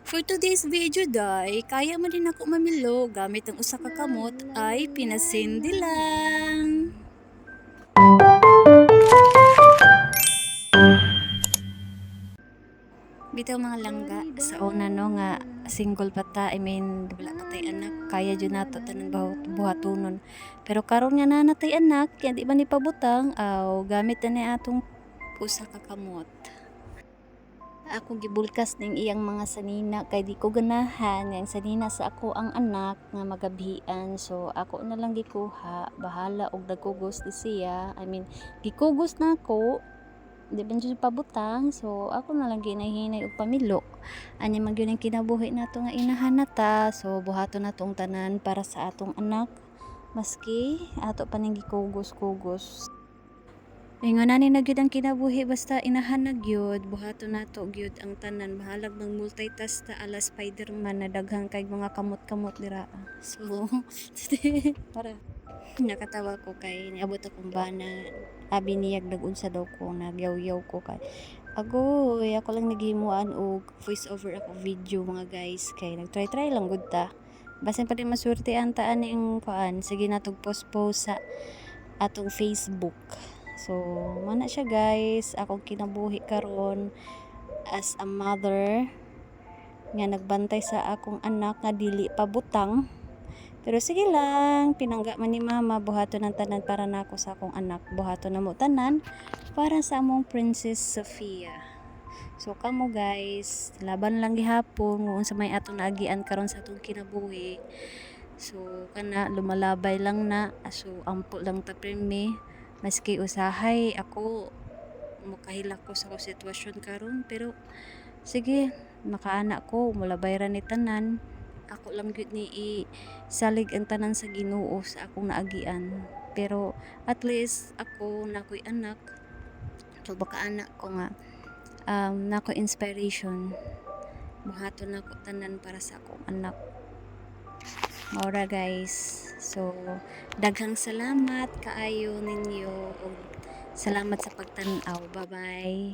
For today's video day, kaya man din ako mamilo gamit ang usa ka kamot ay pinasindi lang. Bitaw mga langga sa una no nga single pa ta, I mean wala pa tay anak, kaya jud nato tanan buhatonon. Pero karon nga na natay anak, kaya di ba ni pabutang aw gamit na ni atong usa ka kamot. Ako gibulkas ning iyang mga sanina kay di ko ganahan nga ang sanina sa ako ang anak nga magabihan, so ako na lang gikuha, bahala og nagkugos di siya, I mean gikugos na ako, di ba dyan pabutang, so ako na lang ginahinay og pamilo. Anya man gyud ang kinabuhi nato nga inahan na ta, so buhaton na tong tanan para sa atong anak, maski ato pa ning gikugos-kugos. Ingon ani na gyud ang kinabuhi, basta inahan na gyud, buhaton nato gyud ang tanan, bahalag mag multitask ta ala Spider-Man na daghang kay mga kamot-kamot dira. So para nakatawa ko kay niabot akong bana, abi niyag nag-unsa daw ko, nagyaw-yaw ko kay agoy ako lang naghimuan og voice over ako video mga guys, kay nagtry lang gud ta. Basin pa din masurti ang taan ning kuan, sige natog post sa atong Facebook. So, mana siya guys, akong kinabuhi karon as a mother nga nagbantay sa akong anak nga dili pa butang. Pero sige lang, pinangga man ni mama, buhaton ng tanan para nako sa akong anak, buhaton na mo tanan para sa among Princess Sofia. So kamo guys, laban lang gihapon kung sa may atong naagian karon sa atong kinabuhi. So kana lumalabay lang na, so ampo lang ta pirmi. Maski usahay ako makahilak ko sa sitwasyon karon, pero sige makaanak ko mulabay ra ni tanan, ako lang gyud ni salig ang tanan sa Ginoo sa akong naagian. Pero at least ako nakoy anak, so baka anak ko nga nako inspiration, buhaton nako tanan para sa akong anak. Maura guys, so daghang salamat kaayo ninyo ug salamat sa pagtan-aw. Bye bye.